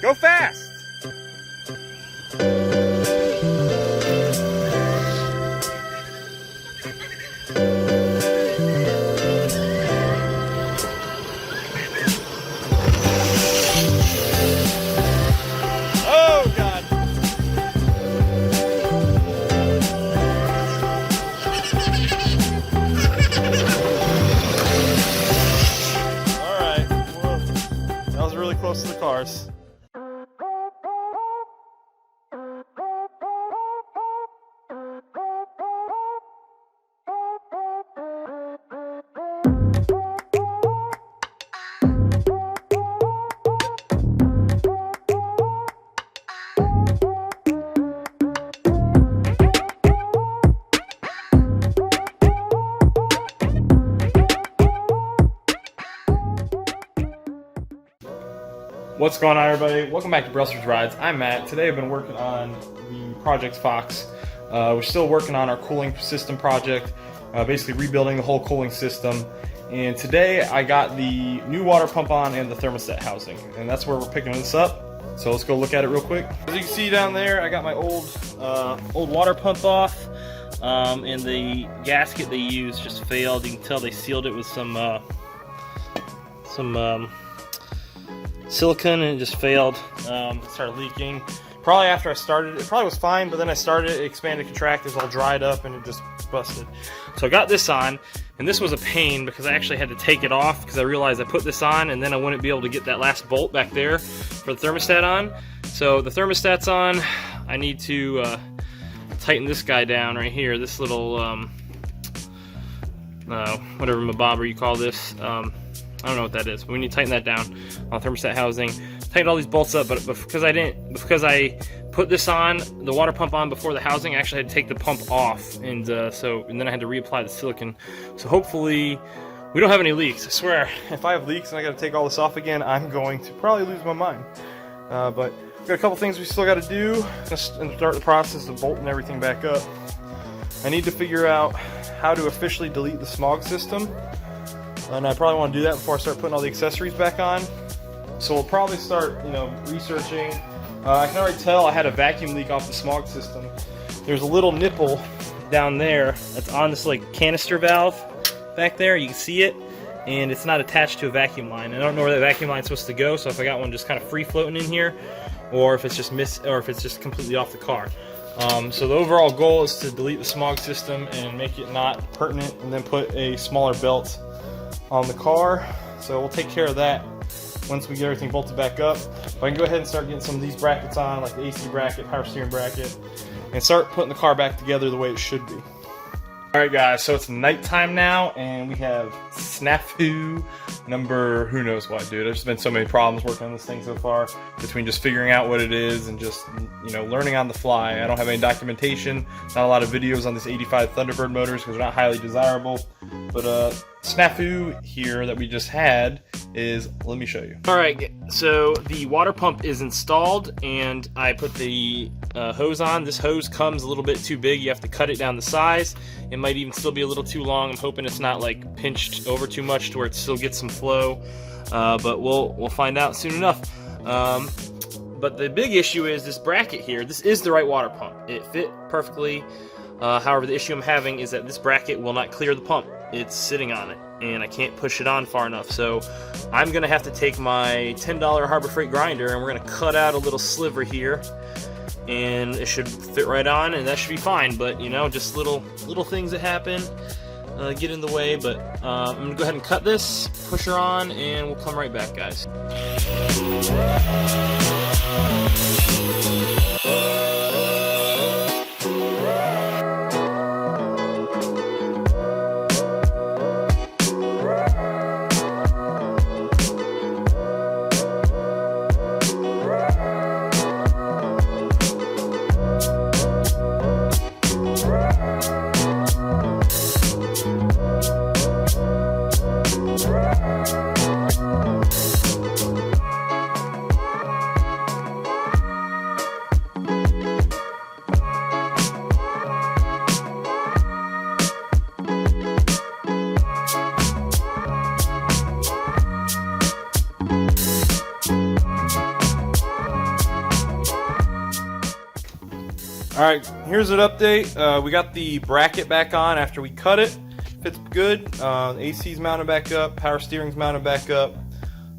Go fast! Oh, God. All right. Well, that was really close to the cars. What's going on, everybody? Welcome back to Brussels Rides. I'm Matt. Today I've been working on the Project Fox. We're still working on our cooling system project, basically rebuilding the whole cooling system. And today I got the new water pump on and the thermostat housing, and that's where we're picking this up. So let's go look at it real quick. As you can see down there, I got my old water pump off, and the gasket they used just failed. You can tell they sealed it with some silicone, and it just failed. It started leaking. Probably after I started, it probably was fine, but then I started, it expanded, contracted, it was all dried up, and it just busted. So I got this on, and this was a pain because I actually had to take it off because I realized I put this on, and then I wouldn't be able to get that last bolt back there for the thermostat on. So the thermostat's on. I need to tighten this guy down right here. This little, whatever mabobber you call this. I don't know what that is, but we need to tighten that down on the thermostat housing. Tighten all these bolts up, but because I put this on, the water pump on before the housing, I actually had to take the pump off, and then I had to reapply the silicone. So hopefully we don't have any leaks. I swear, if I have leaks and I got to take all this off again, I'm going to probably lose my mind. But we've got a couple things we still got to do and start the process of bolting everything back up. I need to figure out how to officially delete the Smog system. And I probably want to do that before I start putting all the accessories back on. So we'll probably start, researching. I can already tell I had a vacuum leak off the Smog system. There's a little nipple down there that's on this like canister valve back there. You can see it, and it's not attached to a vacuum line. I don't know where that vacuum line's supposed to go. So if I got one just kind of free floating in here, or if it's just completely off the car. So the overall goal is to delete the Smog system and make it not pertinent, and then put a smaller belt on the car. So we'll take care of that once we get everything bolted back up. But I can go ahead and start getting some of these brackets on, like the AC bracket, power steering bracket, and start putting the car back together the way it should be. Alright guys, so it's nighttime now, and we have snafu number who knows what, dude. There's been so many problems working on this thing so far, between just figuring out what it is and just, learning on the fly. I don't have any documentation, not a lot of videos on this 85 Thunderbird motors because they're not highly desirable. But snafu here that we just had is, let me show you. Alright, so the water pump is installed, and I put the hose on. This hose comes a little bit too big. You have to cut it down the size. It might even still be a little too long. I'm hoping it's not like pinched over too much to where it still gets some flow, but we'll find out soon enough. But the big issue is this bracket here. This is the right water pump. It fit perfectly. However, the issue I'm having is that this bracket will not clear the pump. It's sitting on it, and I can't push it on far enough. So I'm going to have to take my $10 Harbor Freight grinder, and we're going to cut out a little sliver here, and it should fit right on, and that should be fine. But, just little things that happen get in the way. But I'm going to go ahead and cut this, push her on, and we'll come right back, guys. Alright, here's an update. We got the bracket back on after we cut it. Fits good. AC's mounted back up, power steering's mounted back up,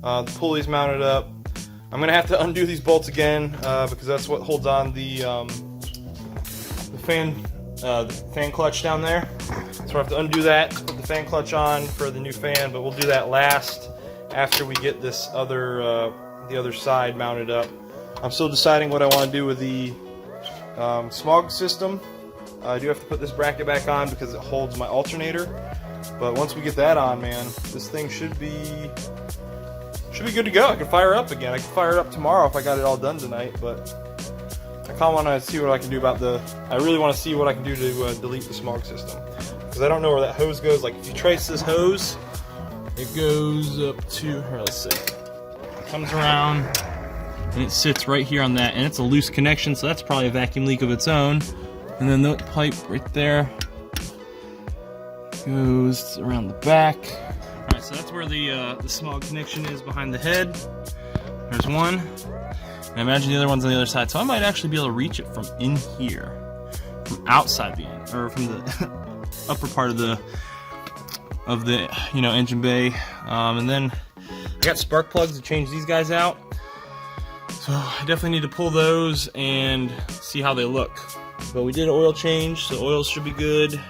the pulley's mounted up. I'm gonna have to undo these bolts again because that's what holds on the fan clutch down there. So we'll have to undo that, put the fan clutch on for the new fan, but we'll do that last after we get this other the other side mounted up. I'm still deciding what I want to do with the Smog system. I do have to put this bracket back on because it holds my alternator. But once we get that on, man, this thing should be good to go. I can fire it up again. I can fire it up tomorrow if I got it all done tonight. But I kind of want to see what I can do about I really want to see what I can do to delete the Smog system, because I don't know where that hose goes. Like if you trace this hose, it goes up to here. Let's see. It comes around and it sits right here on that, and it's a loose connection, so that's probably a vacuum leak of its own. And then the pipe right there goes around the back. All right, so that's where the Smog connection is behind the head. There's one. And I imagine the other one's on the other side, so I might actually be able to reach it from in here, from outside the end, or from the upper part of the engine bay. And then I got spark plugs to change these guys out. So I definitely need to pull those and see how they look. But we did an oil change, so oils should be good.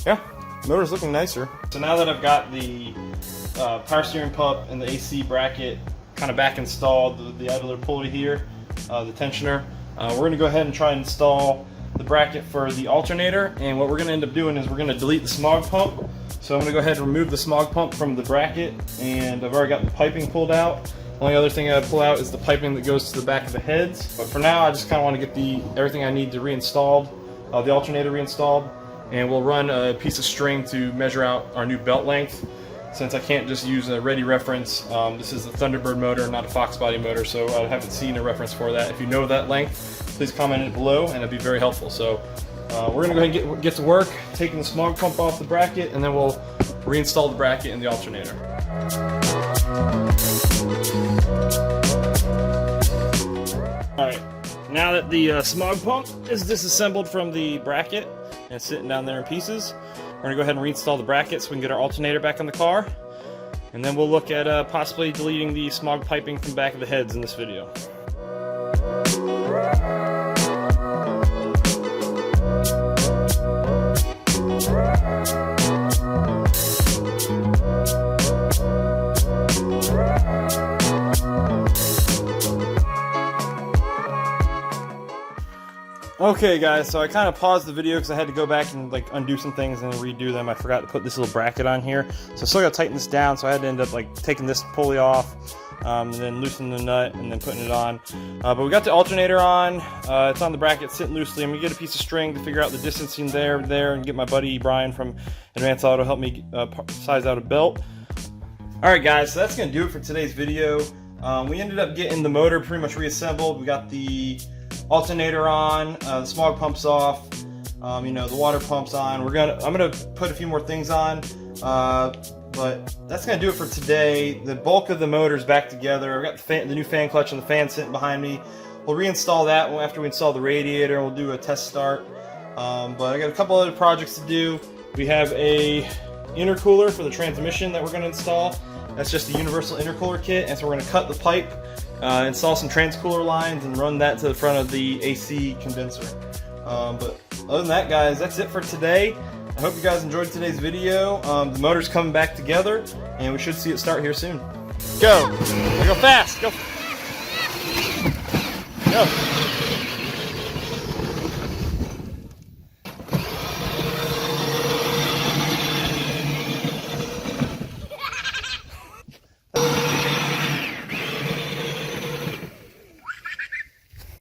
Yeah, motor's looking nicer. So now that I've got the power steering pump and the AC bracket kind of back installed, the idler pulley here, the tensioner, we're going to go ahead and try and install the bracket for the alternator. And what we're going to end up doing is we're going to delete the Smog pump. So I'm going to go ahead and remove the Smog pump from the bracket, and I've already got the piping pulled out. The only other thing I pull out is the piping that goes to the back of the heads. But for now, I just kind of want to get everything I need to reinstalled, the alternator reinstalled, and we'll run a piece of string to measure out our new belt length. Since I can't just use a ready reference, this is a Thunderbird motor, not a Fox body motor, so I haven't seen a reference for that. If you know that length, please comment it below, and it'd be very helpful. So we're going to go ahead and get to work, taking the Smog pump off the bracket, and then we'll reinstall the bracket and the alternator. Alright, now that the Smog pump is disassembled from the bracket and sitting down there in pieces, we're going to go ahead and reinstall the bracket so we can get our alternator back on the car. And then we'll look at possibly deleting the Smog piping from the back of the heads in this video. Okay guys, so I kind of paused the video because I had to go back and undo some things and redo them. I forgot to put this little bracket on here, so I still got to tighten this down, so I had to end up taking this pulley off, and then loosening the nut and then putting it on. But we got the alternator on. It's on the bracket sitting loosely. I'm going to get a piece of string to figure out the distancing there, and get my buddy Brian from Advanced Auto help me size out a belt. Alright guys, so that's going to do it for today's video. We ended up getting the motor pretty much reassembled. We got the alternator on, the Smog pump's off, the water pump's on. I'm gonna put a few more things on, but that's gonna do it for today. The bulk of the motor's back together. I've got the new fan clutch and the fan sitting behind me. We'll reinstall that after we install the radiator. We'll do a test start, but I got a couple other projects to do. We have a intercooler for the transmission that we're going to install. That's just the universal intercooler kit, and so we're going to cut the pipe, install some transcooler lines, and run that to the front of the AC condenser. But other than that, guys, that's it for today. I hope you guys enjoyed today's video. The motor's coming back together, and we should see it start here soon. Go! Go fast! Go! Go!